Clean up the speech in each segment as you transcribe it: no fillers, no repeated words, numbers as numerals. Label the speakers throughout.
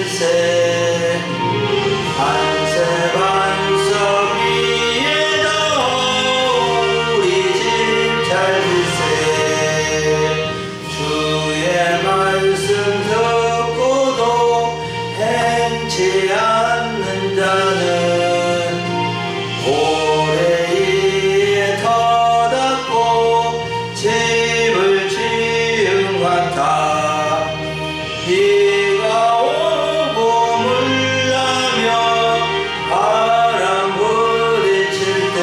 Speaker 1: 질세 반세 반석 위에다 우리 집 잘 질세 주의 말씀 듣고도 행치 않는 자는 고래에 터닫고 집을 지은 같아 비가 오고 물나며 바람 부딪힐 때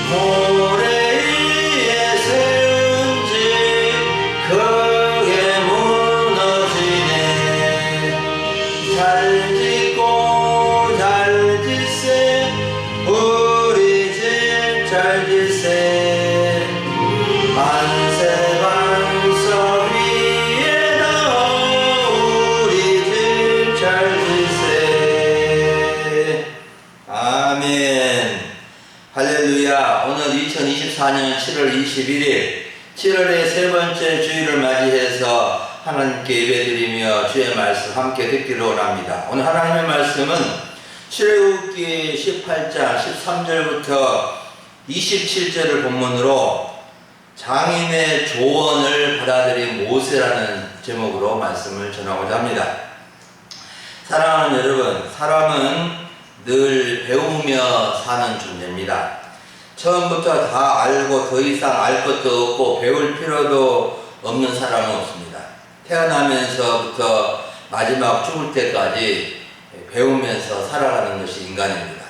Speaker 1: 모래 위에 세운 집 크게 무너지네 잘 짓고 잘 짓세 우리 집 잘 짓세 만세 반석 위에다 우리 집 잘 짓세. 아멘. 할렐루야. 오늘 2024년 7월 21일 7월의 세 번째 주일을 맞이해서 하나님께 예배드리며 주의 말씀 함께 듣기로 원합니다. 오늘 하나님의 말씀은 출애굽기 18장 13절부터 27절을 본문으로 장인의 조언을 받아들인 모세라는 제목으로 말씀을 전하고자 합니다. 사랑하는 여러분, 사람은 늘 배우며 사는 존재입니다. 처음부터 다 알고 더 이상 알 것도 없고 배울 필요도 없는 사람은 없습니다. 태어나면서부터 마지막 죽을 때까지 배우면서 살아가는 것이 인간입니다.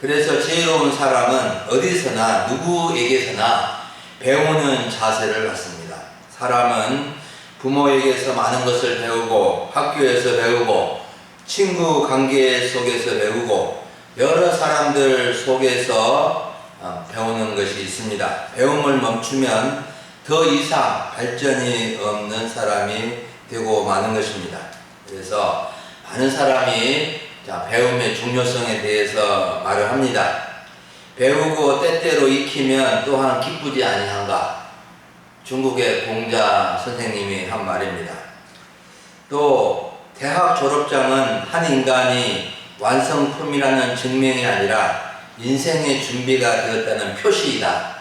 Speaker 1: 그래서 지혜로운 사람은 어디서나 누구에게서나 배우는 자세를 갖습니다. 사람은 부모에게서 많은 것을 배우고 학교에서 배우고 친구 관계 속에서 배우고 여러 사람들 속에서 배우는 것이 있습니다. 배움을 멈추면 더 이상 발전이 없는 사람이 되고 마는 것입니다. 그래서 많은 사람이 배움의 중요성에 대해서 말을 합니다. 배우고 때때로 익히면 또한 기쁘지 아니한가? 중국의 공자 선생님이 한 말입니다. 또 대학 졸업장은 한 인간이 완성품이라는 증명이 아니라 인생의 준비가 되었다는 표시이다.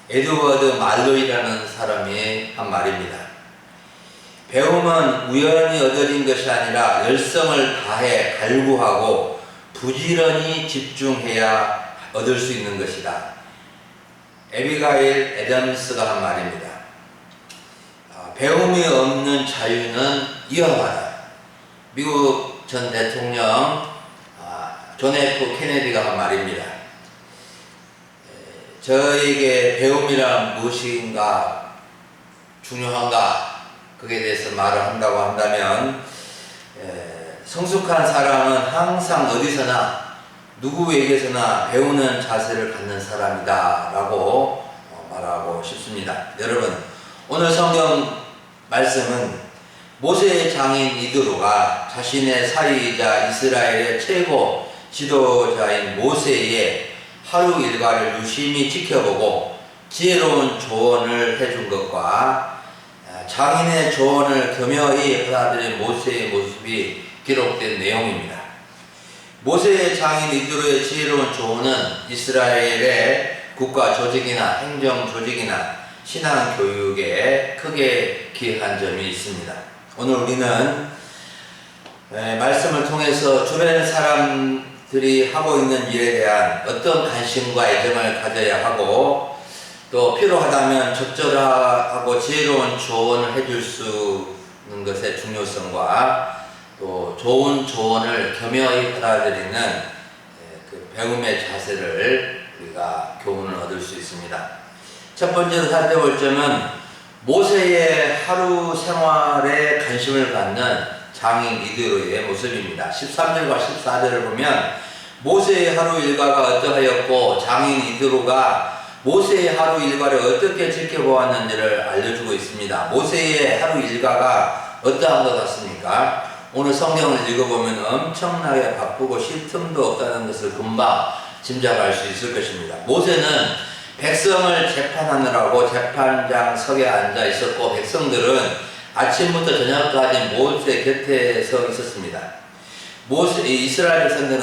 Speaker 1: 에드워드 말로이라는 사람이 한 말입니다. 배움은 우연히 얻어진 것이 아니라 열성을 다해 갈구하고 부지런히 집중해야 얻을 수 있는 것이다. 에비가일 애덤스가 한 말입니다. 배움이 없는 자유는 위험하다. 미국 전 대통령 존 F 케네디가 한 말입니다. 저에게 배움이란 무엇인가 중요한가 그에 대해서 말을 한다고 한다면 성숙한 사람은 항상 어디서나 누구에게서나 배우는 자세를 갖는 사람이다 라고 말하고 싶습니다. 여러분, 오늘 성경 말씀은 모세의 장인 이드로가 자신의 사위이자 이스라엘의 최고 지도자인 모세의 하루 일과를 유심히 지켜보고 지혜로운 조언을 해준 것과 장인의 조언을 겸허히 받아들인 모세의 모습이 기록된 내용입니다. 모세의 장인 이드로의 지혜로운 조언은 이스라엘의 국가 조직이나 행정 조직이나 신앙 교육에 크게 기여한 점이 있습니다. 오늘 우리는 말씀을 통해서 주변 사람들이 하고 있는 일에 대한 어떤 관심과 애정을 가져야 하고 또 필요하다면 적절하고 지혜로운 조언을 해줄 수 있는 것의 중요성과 또 좋은 조언을 겸허히 받아들이는 그 배움의 자세를 우리가 교훈을 얻을 수 있습니다. 첫 번째로 살펴볼 점은 모세의 하루 생활에 관심을 갖는 장인 이드로의 모습입니다. 13절과 14절을 보면 모세의 하루 일과가 어떠하였고 장인 이드로가 모세의 하루 일과를 어떻게 지켜보았는지를 알려주고 있습니다. 모세의 하루 일과가 어떠한 것 같습니까? 오늘 성경을 읽어보면 엄청나게 바쁘고 쉴 틈도 없다는 것을 금방 짐작할 수 있을 것입니다. 모세는 백성을 재판하느라고 재판장석에 앉아 있었고 백성들은 아침부터 저녁까지 모세 곁에 서 있었습니다. 이스라엘 백성들은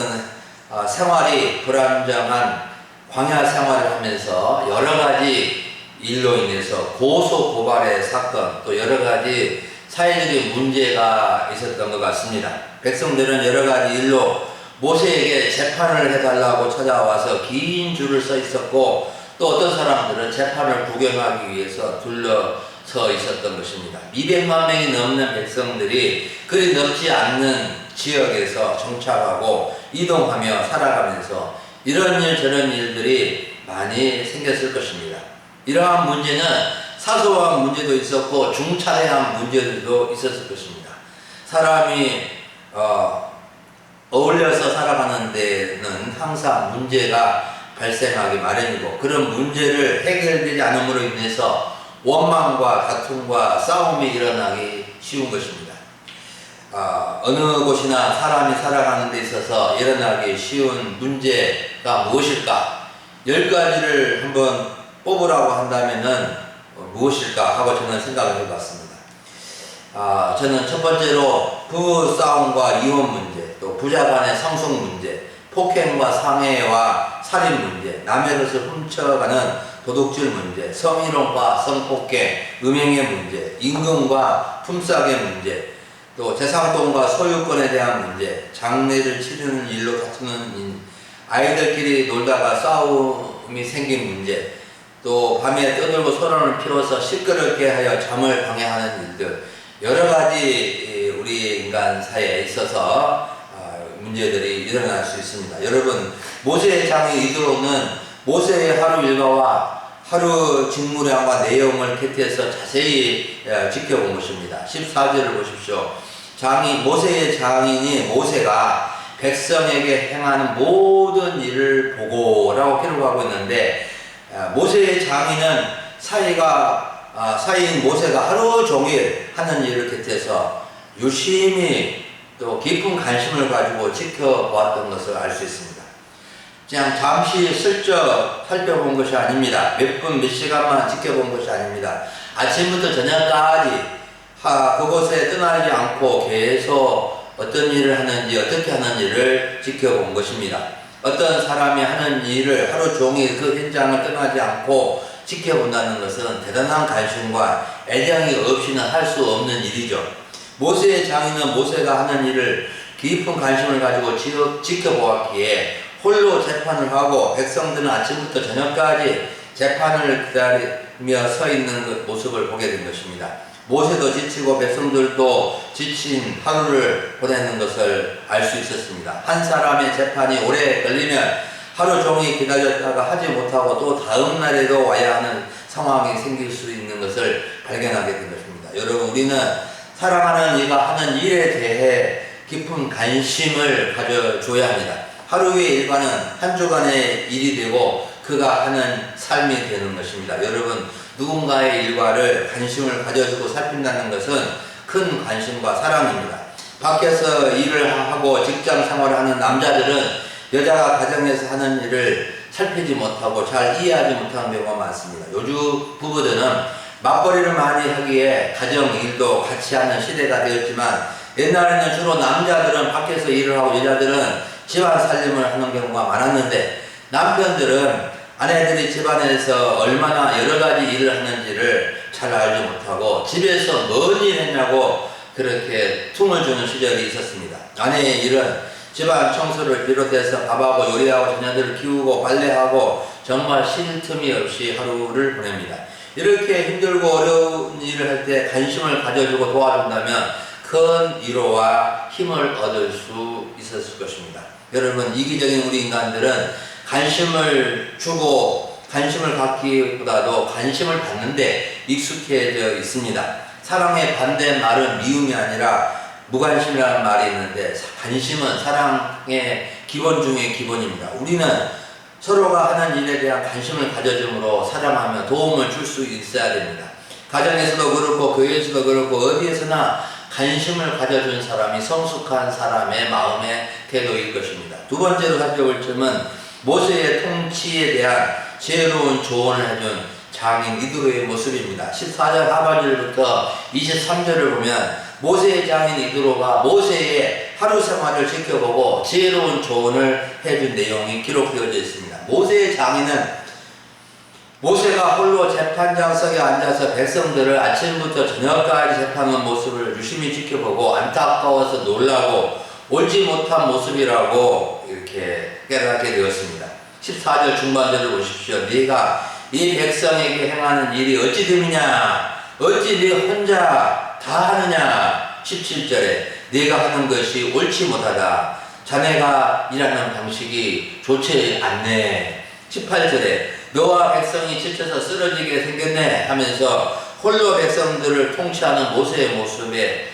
Speaker 1: 생활이 불안정한 광야 생활을 하면서 여러 가지 일로 인해서 고소 고발의 사건, 또 여러 가지 사회적인 문제가 있었던 것 같습니다. 백성들은 여러 가지 일로 모세에게 재판을 해달라고 찾아와서 긴 줄을 서 있었고, 또 어떤 사람들은 재판을 구경하기 위해서 둘러서 있었던 것입니다. 200만 명이 넘는 백성들이 그리 넓지 않는 지역에서 정착하고 이동하며 살아가면서 이런 일 저런 일들이 많이 생겼을 것입니다. 이러한 문제는 사소한 문제도 있었고 중차대한 문제들도 있었을 것입니다. 사람이 어울려서 살아가는 데는 항상 문제가 발생하기 마련이고, 그런 문제를 해결되지 않음으로 인해서 원망과 다툼과 싸움이 일어나기 쉬운 것입니다. 어느 곳이나 사람이 살아가는 데 있어서 일어나기 쉬운 문제가 무엇일까? 10가지를 한번 뽑으라고 한다면은 무엇일까 하고 저는 생각을 해봤습니다. 저는 첫 번째로 부부 싸움과 이혼 문제, 또 부자 간의 상속 문제, 폭행과 상해와 살인 문제, 남의 것을 훔쳐가는 도둑질 문제, 성희롱과 성폭행, 음행의 문제, 임금과 품삯의 문제, 또 재산권과 소유권에 대한 문제, 장례를 치르는 일로 다투는 일, 아이들끼리 놀다가 싸움이 생긴 문제, 또 밤에 떠들고 소란을 피워서 시끄럽게 하여 잠을 방해하는 일들, 여러 가지 우리 인간 사회에 있어서 문제들이 일어날 수 있습니다. 여러분, 모세의 장에 이르러는 모세의 하루 일과와 하루 직무량과 내용을 곁에서 자세히 지켜본 것입니다. 14절을 보십시오. 모세의 장인이 모세가 백성에게 행하는 모든 일을 보고라고 기록하고 있는데, 모세의 장인은 사이인 모세가 하루 종일 하는 일을 곁에서 유심히 또 깊은 관심을 가지고 지켜보았던 것을 알 수 있습니다. 그냥 잠시 슬쩍 살펴본 것이 아닙니다. 몇 분, 몇 시간만 지켜본 것이 아닙니다. 아침부터 저녁까지 그곳에 떠나지 않고 계속 어떤 일을 하는지, 어떻게 하는지를 지켜본 것입니다. 어떤 사람이 하는 일을 하루 종일 그 현장을 떠나지 않고 지켜본다는 것은 대단한 관심과 애정이 없이는 할 수 없는 일이죠. 모세의 장인은 모세가 하는 일을 깊은 관심을 가지고 지켜보았기에 홀로 재판을 하고, 백성들은 아침부터 저녁까지 재판을 기다리며 서 있는 그 모습을 보게 된 것입니다. 모세도 지치고 백성들도 지친 하루를 보내는 것을 알 수 있었습니다. 한 사람의 재판이 오래 걸리면 하루 종일 기다렸다가 하지 못하고 또 다음 날에도 와야 하는 상황이 생길 수 있는 것을 발견하게 된 것입니다. 여러분, 우리는 사랑하는 이가 하는 일에 대해 깊은 관심을 가져줘야 합니다. 하루의 일과는 한 주간의 일이 되고 그가 하는 삶이 되는 것입니다. 여러분, 누군가의 일과를 관심을 가져주고 살핀다는 것은 큰 관심과 사랑입니다. 밖에서 일을 하고 직장 생활을 하는 남자들은 여자가 가정에서 하는 일을 살피지 못하고 잘 이해하지 못하는 경우가 많습니다. 요즘 부부들은 맞벌이를 많이 하기에 가정 일도 같이 하는 시대가 되었지만, 옛날에는 주로 남자들은 밖에서 일을 하고 여자들은 집안 살림을 하는 경우가 많았는데, 남편들은 아내들이 집안에서 얼마나 여러 가지 일을 하는지를 잘 알지 못하고 집에서 뭔 일 했냐고 그렇게 퉁을 주는 시절이 있었습니다. 아내의 일은 집안 청소를 비롯해서 밥하고 요리하고 자녀들을 키우고 빨래하고 정말 쉴 틈이 없이 하루를 보냅니다. 이렇게 힘들고 어려운 일을 할 때 관심을 가져주고 도와준다면 큰 위로와 힘을 얻을 수 있었을 것입니다. 여러분, 이기적인 우리 인간들은 관심을 주고 관심을 갖기보다도 관심을 받는데 익숙해져 있습니다. 사랑의 반대말은 미움이 아니라 무관심이라는 말이 있는데, 관심은 사랑의 기본 중의 기본입니다. 우리는 서로가 하는 일에 대한 관심을 가져줌으로 사랑하며 도움을 줄 수 있어야 됩니다. 가정에서도 그렇고 교회에서도 그렇고 어디에서나 관심을 가져준 사람이 성숙한 사람의 마음의 태도일 것입니다. 두 번째로 살펴볼 점은 모세의 통치에 대한 지혜로운 조언을 해준 장인 이드로의 모습입니다. 14절 하반절부터 23절을 보면 모세의 장인 이드로가 모세의 하루 생활을 지켜보고 지혜로운 조언을 해준 내용이 기록되어져 있습니다. 모세의 장인은 모세가 홀로 재판장석에 앉아서 백성들을 아침부터 저녁까지 재판하는 모습을 유심히 지켜보고 안타까워서 놀라고 옳지 못한 모습이라고 이렇게 깨닫게 되었습니다. 14절 중반절을 보십시오. 네가 이 백성에게 행하는 일이 어찌 됨이냐? 어찌 네 혼자 다 하느냐? 17절에 네가 하는 것이 옳지 못하다. 자네가 일하는 방식이 좋지 않네. 18절에 너와 백성이 지쳐서 쓰러지게 생겼네 하면서 홀로 백성들을 통치하는 모세의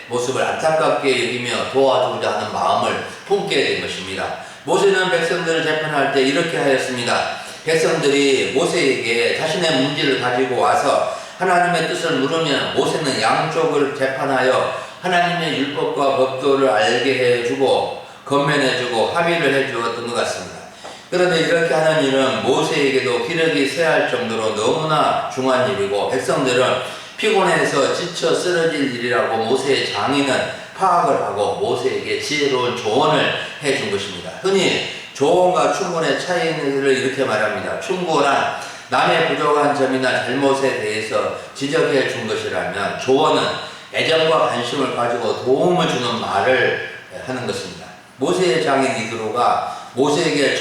Speaker 1: 모습을 안타깝게 여기며 도와주고자 하는 마음을 품게 된 것입니다. 모세는 백성들을 재판할 때 이렇게 하였습니다. 백성들이 모세에게 자신의 문제를 가지고 와서 하나님의 뜻을 물으면 모세는 양쪽을 재판하여 하나님의 율법과 법도를 알게 해주고 건면해주고 합의를 해주었던 것 같습니다. 그런데 이렇게 하는 일은 모세에게도 기력이 쇠할 정도로 너무나 중요한 일이고 백성들은 피곤해서 지쳐 쓰러질 일이라고 모세의 장인은 파악을 하고 모세에게 지혜로운 조언을 해준 것입니다. 흔히 조언과 충고의 차이를 이렇게 말합니다. 충고란 남의 부족한 점이나 잘못에 대해서 지적해 준 것이라면 조언은 애정과 관심을 가지고 도움을 주는 말을 하는 것입니다. 모세의 장인 이드로가 모세에게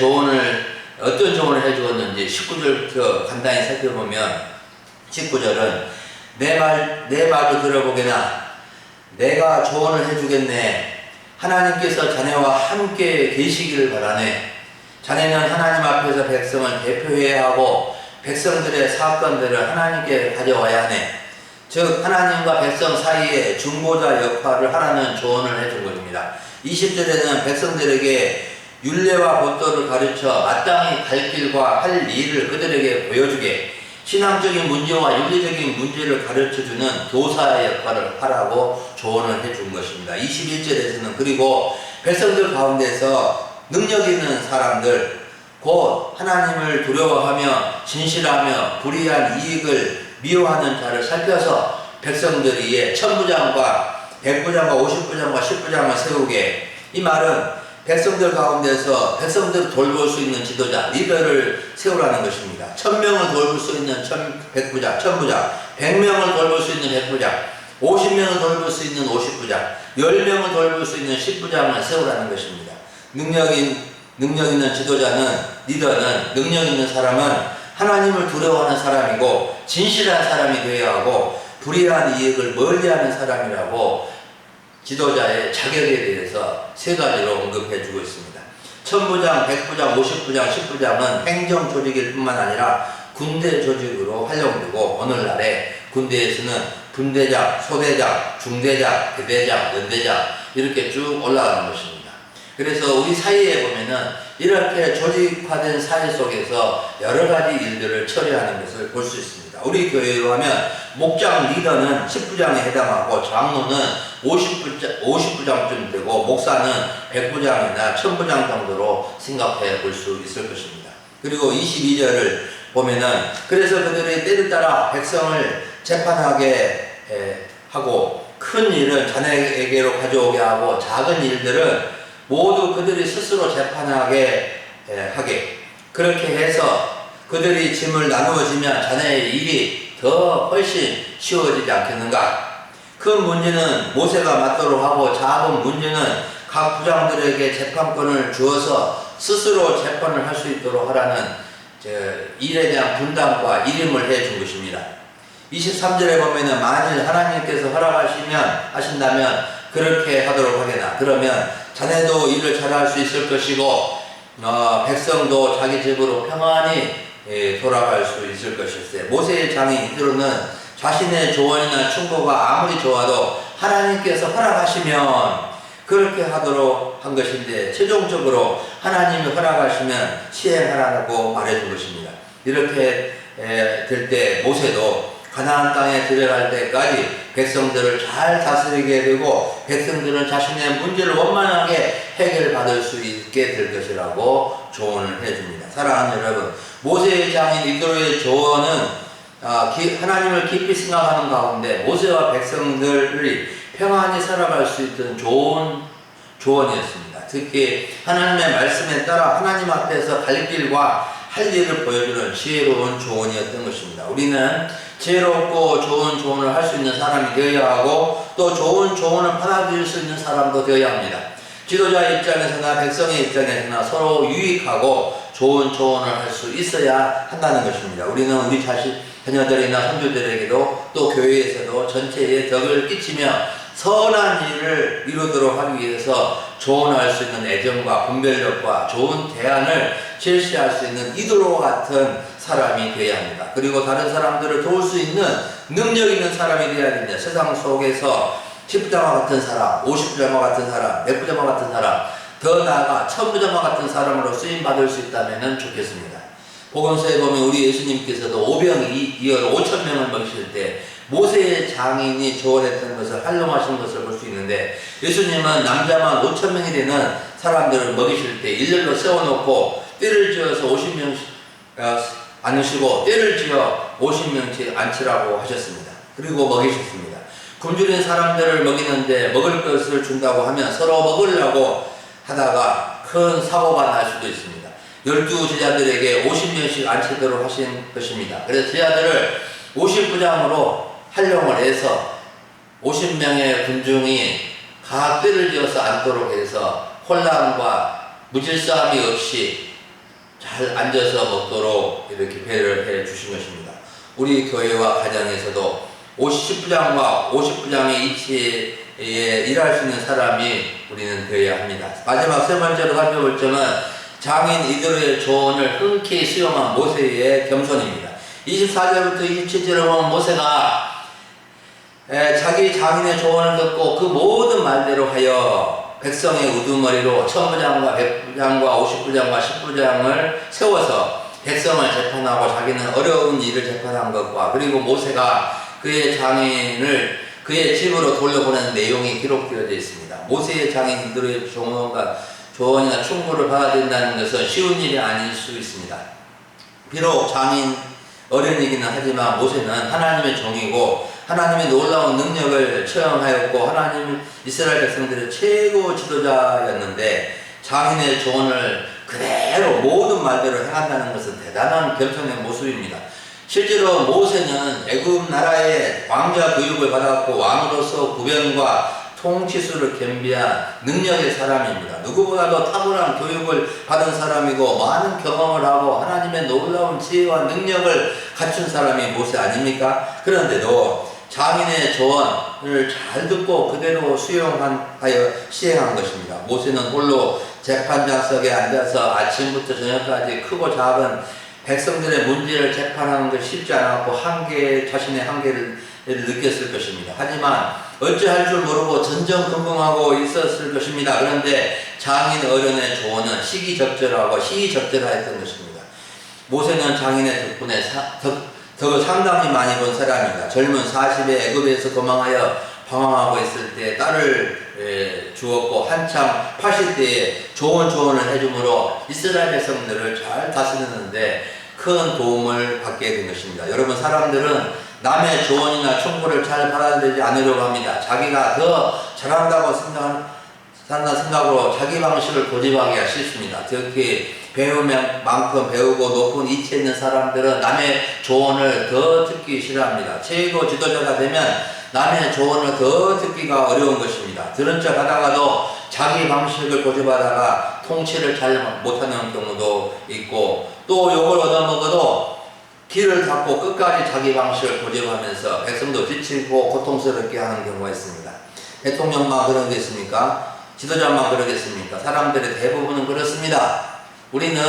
Speaker 1: 어떤 조언을 해주었는지 19절부터 간단히 살펴보면 19절은 내 말도 들어보게나 내가 조언을 해주겠네. 하나님께서 자네와 함께 계시기를 바라네. 자네는 하나님 앞에서 백성을 대표해야 하고 백성들의 사건들을 하나님께 가져와야 하네. 즉 하나님과 백성 사이에 중보자 역할을 하라는 조언을 해준 것입니다. 20절에는 백성들에게 율례와 법도를 가르쳐 마땅히 갈 길과 할 일을 그들에게 보여주게 신앙적인 문제와 윤리적인 문제를 가르쳐주는 교사의 역할을 하라고 조언을 해준 것입니다. 21절에서는 그리고 백성들 가운데서 능력 있는 사람들 곧 하나님을 두려워하며 진실하며 불의한 이익을 미워하는 자를 살펴서 백성들이 천부장과 백부장과 50부장과 10부장을 세우게. 이 말은 백성들 가운데서 백성들을 돌볼 수 있는 지도자, 리더를 세우라는 것입니다. 1000명을 돌볼 수 있는 백부장, 100명을 돌볼 수 있는 백부장, 50명을 돌볼 수 있는 50부장, 10명을 돌볼 수 있는 10부장을 세우라는 것입니다. 능력 있는 지도자는, 리더는, 능력 있는 사람은 하나님을 두려워하는 사람이고 진실한 사람이 되어야 하고 불의한 이익을 멀리하는 사람이라고 지도자의 자격에 대해서 세 가지로 언급해 주고 있습니다. 천부장, 백부장, 50부장, 10부장은 행정 조직일 뿐만 아니라 군대 조직으로 활용되고 오늘날에 군대에서는 분대장, 소대장, 중대장, 대대장, 연대장 이렇게 쭉 올라가는 것입니다. 그래서 우리 사회에 보면은 이렇게 조직화된 사회 속에서 여러 가지 일들을 처리하는 것을 볼 수 있습니다. 우리 교회로 하면 목장 리더는 10부장에 해당하고 장로는 50부장쯤 되고 목사는 100부장이나 1000부장 정도로 생각해 볼 수 있을 것입니다. 그리고 22절을 보면은 그래서 그들의 때를 따라 백성을 재판하게 하고 큰 일은 자네에게로 가져오게 하고 작은 일들은 모두 그들이 스스로 재판하게 하게. 그렇게 해서 그들이 짐을 나누어지면 자네의 일이 더 훨씬 쉬워지지 않겠는가. 큰 문제는 모세가 맡도록 하고 작은 문제는 각 부장들에게 재판권을 주어서 스스로 재판을 할 수 있도록 하라는 일에 대한 분담과 일임을 해준 것입니다. 23절에 보면은 만일 하나님께서 하신다면 그렇게 하도록 하게나. 그러면 자네도 일을 잘할 수 있을 것이고 백성도 자기 집으로 평안히 돌아갈 수 있을 것일세. 모세의 장인 이드로는 자신의 조언이나 충고가 아무리 좋아도 하나님께서 허락하시면 그렇게 하도록 한 것인데 최종적으로 하나님이 허락하시면 시행하라고 말해준 것입니다. 이렇게 될 때 모세도 가나안 땅에 들어갈 때까지 백성들을 잘 다스리게 되고 백성들은 자신의 문제를 원만하게 해결받을 수 있게 될 것이라고 조언을 해줍니다. 사랑하는 여러분, 모세의 장인 이드로의 조언은 하나님을 깊이 생각하는 가운데 모세와 백성들이 평안히 살아갈 수 있던 좋은 조언이었습니다. 특히 하나님의 말씀에 따라 하나님 앞에서 갈 길과 할 일을 보여주는 지혜로운 조언이었던 것입니다. 우리는 지혜롭고 좋은 조언을 할 수 있는 사람이 되어야 하고 또 좋은 조언을 받아들일 수 있는 사람도 되어야 합니다. 지도자 입장에서나 백성의 입장에서나 서로 유익하고 좋은 조언을 할 수 있어야 한다는 것입니다. 우리는 우리 자녀들이나 손주들에게도 또 교회에서도 전체에 덕을 끼치며 선한 일을 이루도록 하기 위해서 조언할 수 있는 애정과 분별력과 좋은 대안을 제시할 수 있는 이도로 같은 사람이 되어야 합니다. 그리고 다른 사람들을 도울 수 있는 능력 있는 사람이 되어야 됩니다. 세상 속에서 10부장과 같은 사람, 50부장과 같은 사람, 100부장과 같은 사람, 더 나아가 1000부장과 같은 사람으로 쓰임받을 수 있다면 좋겠습니다. 복음서에 보면 우리 예수님께서도 5,000명을 먹이실 때 모세의 장인이 조언했던 것을 활용하신 것을 볼 수 있는데, 예수님은 남자만 5,000명이 되는 사람들을 먹이실 때 일렬로 세워놓고 띠를 지어서 50명씩 앉으시고 띠를 지어 50명씩 앉히라고 하셨습니다. 그리고 먹이셨습니다. 굶주린 사람들을 먹이는데 먹을 것을 준다고 하면 서로 먹으려고 하다가 큰 사고가 날 수도 있습니다. 12 제자들에게 50명씩 앉히도록 하신 것입니다. 그래서 제자들을 50부장으로 활용을 해서 50명의 군중이 각 뜰을 지어서 앉도록 해서 혼란과 무질서함이 없이 잘 앉아서 먹도록 이렇게 배려를 해 주신 것입니다. 우리 교회와 가정에서도 10부장과 50부장의 이치에 일할 수 있는 사람이 우리는 되어야 합니다. 마지막 세 번째로 살펴볼 점은 장인 이들의 조언을 흔쾌히 수용한 모세의 겸손입니다. 24절부터 27절을 보면 모세가 자기 장인의 조언을 듣고 그 모든 말대로 하여 백성의 우두머리로 1000부장과 100부장과 50부장과 10부장을 세워서 백성을 재판하고 자기는 어려운 일을 재판한 것과, 그리고 모세가 그의 장인을 그의 집으로 돌려보내는 내용이 기록되어져 있습니다. 모세의 장인들의 조언이나 충고를 받아야 된다는 것은 쉬운 일이 아닐 수 있습니다. 비록 장인 어린이기는 하지만 모세는 하나님의 종이고 하나님의 놀라운 능력을 체험하였고 하나님 이스라엘 백성들의 최고 지도자였는데, 장인의 조언을 그대로 모든 말대로 행한다는 것은 대단한 겸손의 모습입니다. 실제로 모세는 애굽 나라의 왕자 교육을 받았고 왕으로서 구변과 통치수를 겸비한 능력의 사람입니다. 누구보다도 탁월한 교육을 받은 사람이고 많은 경험을 하고 하나님의 놀라운 지혜와 능력을 갖춘 사람이 모세 아닙니까? 그런데도 장인의 조언을 잘 듣고 그대로 수용하여 시행한 것입니다. 모세는 홀로 재판장석에 앉아서 아침부터 저녁까지 크고 작은 백성들의 문제를 재판하는 것이 쉽지 않았고 자신의 한계를 느꼈을 것입니다. 하지만 어찌할 줄 모르고 전전긍긍하고 있었을 것입니다. 그런데 장인 어른의 조언은 시기적절하고 시의적절하였던 것입니다. 모세는 장인의 덕분에 덕을 상당히 많이 본 사람입니다. 젊은 40에 애굽에서 도망하여 방황하고 있을 때 딸을 주었고 한참 80대에 좋은 조언을 해주므로 이스라엘 백성들을 잘 다스렸는데 큰 도움을 받게 된 것입니다. 여러분, 사람들은 남의 조언이나 충고를 잘 받아들이지 않으려고 합니다. 자기가 더 잘한다고 생각으로 자기 방식을 고집하기가 싫습니다. 특히 배우면 만큼 배우고 높은 이치에 있는 사람들은 남의 조언을 더 듣기 싫어합니다. 최고 지도자가 되면 남의 조언을 더 듣기가 어려운 것입니다. 들은 척 하다가도 자기 방식을 고집하다가 통치를 잘 못하는 경우도 있고, 또 욕을 얻어먹어도 길을 닫고 끝까지 자기 방식을 고집하면서 백성도 지치고 고통스럽게 하는 경우가 있습니다. 대통령만 그런 게 있습니까? 지도자만 그러겠습니까? 사람들의 대부분은 그렇습니다. 우리는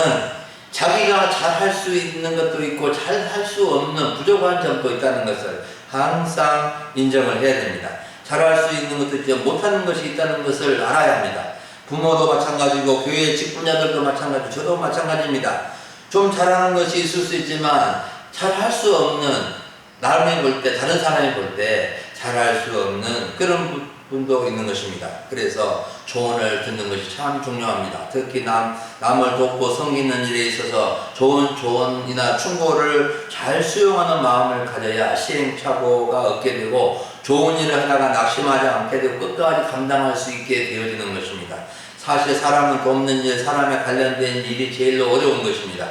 Speaker 1: 자기가 잘할 수 있는 것도 있고 잘할 수 없는 부족한 점도 있다는 것을 항상 인정을 해야 됩니다. 잘할 수 있는 것도 있지만 못하는 것이 있다는 것을 알아야 합니다. 부모도 마찬가지고 교회 직분자들도 마찬가지고 저도 마찬가지입니다. 좀 잘하는 것이 있을 수 있지만 잘할 수 없는, 남이 볼 때, 다른 사람이 볼 때 잘할 수 없는 그런 분도 있는 것입니다. 그래서 조언을 듣는 것이 참 중요합니다. 특히 남을 돕고 섬기는 일에 있어서 좋은 조언이나 충고를 잘 수용하는 마음을 가져야 시행착오가 없게 되고 좋은 일을 하다가 낙심하지 않게 되고 끝까지 감당할 수 있게 되어지는 것입니다. 사실 사람은 돕는 일, 사람에 관련된 일이 제일 어려운 것입니다.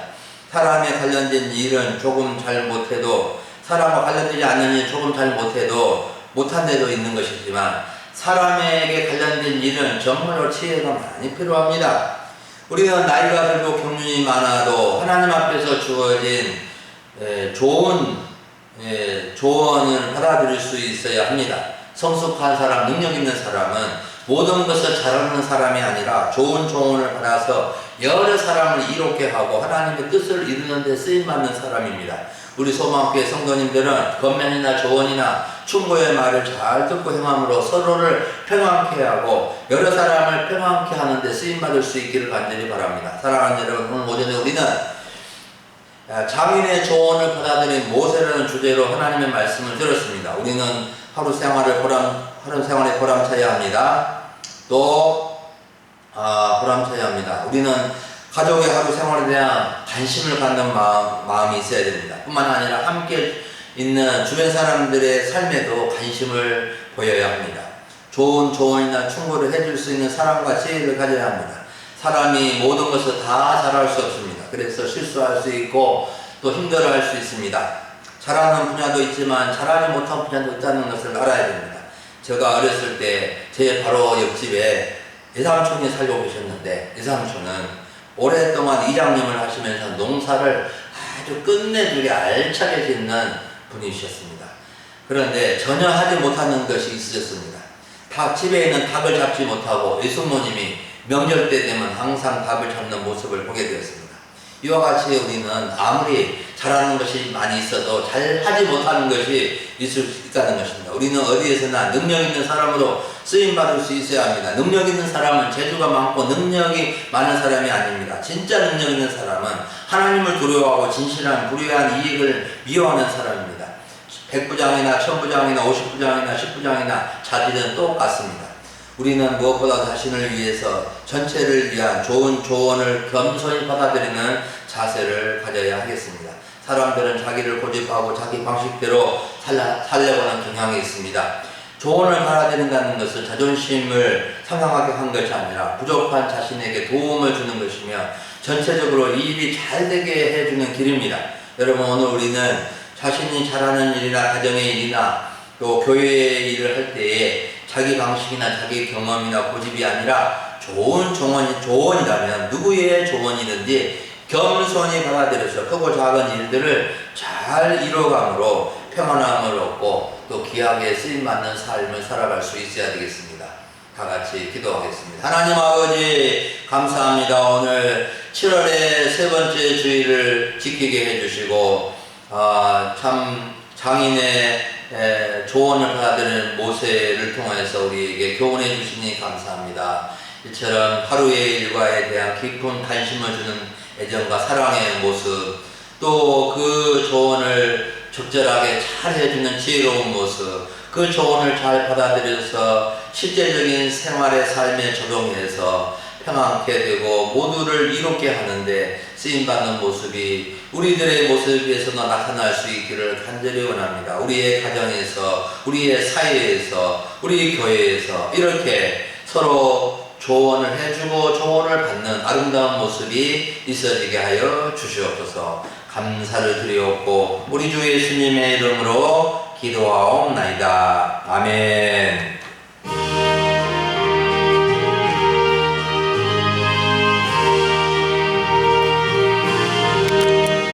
Speaker 1: 사람에 관련된 일은 조금 잘 못해도, 사람과 관련되지 않는 일 조금 잘 못해도 못한 데도 있는 것이지만 사람에게 관련된 일은 정말로 지혜가 많이 필요합니다. 우리는 나이가 들고 경륜이 많아도 하나님 앞에서 주어진 좋은 조언을 받아들일 수 있어야 합니다. 성숙한 사람, 능력 있는 사람은 모든 것을 잘하는 사람이 아니라 좋은 조언을 받아서 여러 사람을 이롭게 하고 하나님의 뜻을 이루는 데 쓰임받는 사람입니다. 우리 소망교회 성도님들은 권면이나 조언이나 충고의 말을 잘 듣고 행함으로 서로를 평안케 하고 여러 사람을 평안케 하는 데 쓰임받을 수 있기를 간절히 바랍니다. 사랑하는 여러분, 오늘 오전에 우리는 장인의 조언을 받아들인 모세라는 주제로 하나님의 말씀을 들었습니다. 우리는 하루 생활에 보람차야 합니다. 또 보람차야 합니다. 우리는 가족의 하루 생활에 대한 관심을 갖는 마음이 있어야 됩니다. 뿐만 아니라 함께 있는 주변 사람들의 삶에도 관심을 보여야 합니다. 좋은 조언이나 충고를 해줄 수 있는 사랑과 지혜를 가져야 합니다. 사람이 모든 것을 다 잘할 수 없습니다. 그래서 실수할 수 있고 또 힘들어할 수 있습니다. 잘하는 분야도 있지만 잘하지 못한 분야도 있다는 것을 알아야 됩니다. 제가 어렸을 때 제 바로 옆집에 예삼촌이 살고 계셨는데, 예삼촌은 오랫동안 이장님을 하시면서 농사를 아주 끝내주게 알차게 짓는 분이셨습니다. 그런데 전혀 하지 못하는 것이 있으셨습니다. 집에 있는 닭을 잡지 못하고 외숙모님이 명절 때 되면 항상 닭을 잡는 모습을 보게 되었습니다. 이와 같이 우리는 아무리 잘하는 것이 많이 있어도 잘 하지 못하는 것이 있을 수 있다는 것입니다. 우리는 어디에서나 능력 있는 사람으로 쓰임받을 수 있어야 합니다. 능력 있는 사람은 재주가 많고 능력이 많은 사람이 아닙니다. 진짜 능력 있는 사람은 하나님을 두려워하고 진실한 불의한 이익을 미워하는 사람입니다. 100부장이나 1000부장이나 50부장이나 10부장이나 자질은 똑같습니다. 우리는 무엇보다 자신을 위해서 전체를 위한 좋은 조언을 겸손히 받아들이는 자세를 가져야 하겠습니다. 사람들은 자기를 고집하고 자기 방식대로 살려고 하는 경향이 있습니다. 조언을 받아들인다는 것은 자존심을 상하게 한 것이 아니라 부족한 자신에게 도움을 주는 것이며 전체적으로 이 일이 잘 되게 해주는 길입니다. 여러분, 오늘 우리는 자신이 잘하는 일이나 가정의 일이나 또 교회의 일을 할 때에 자기 방식이나 자기 경험이나 고집이 아니라 좋은 조언이라면 누구의 조언이든지 겸손히 받아들여서 크고 작은 일들을 잘 이뤄감으로 평안함을 얻고 또 귀하게 쓰임받는 삶을 살아갈 수 있어야 되겠습니다. 다 같이 기도하겠습니다. 하나님 아버지, 감사합니다. 오늘 7월의 세 번째 주일을 지키게 해주시고 참 장인의 조언을 받아들이는 모세를 통해서 우리에게 교훈해 주시니 감사합니다. 이처럼 하루의 일과에 대한 깊은 관심을 주는 애정과 사랑의 모습, 또 그 조언을 적절하게 잘 해주는 지혜로운 모습, 그 조언을 잘 받아들여서 실제적인 생활의 삶에 적용해서 평안케 되고 모두를 이롭게 하는데 쓰임받는 모습이 우리들의 모습에서도 나타날 수 있기를 간절히 원합니다. 우리의 가정에서, 우리의 사회에서, 우리 교회에서 이렇게 서로 조언을 해주고 조언을 받는 아름다운 모습이 있어지게 하여 주시옵소서. 감사를 드리옵고 우리 주 예수님의 이름으로 기도하옵나이다. 아멘.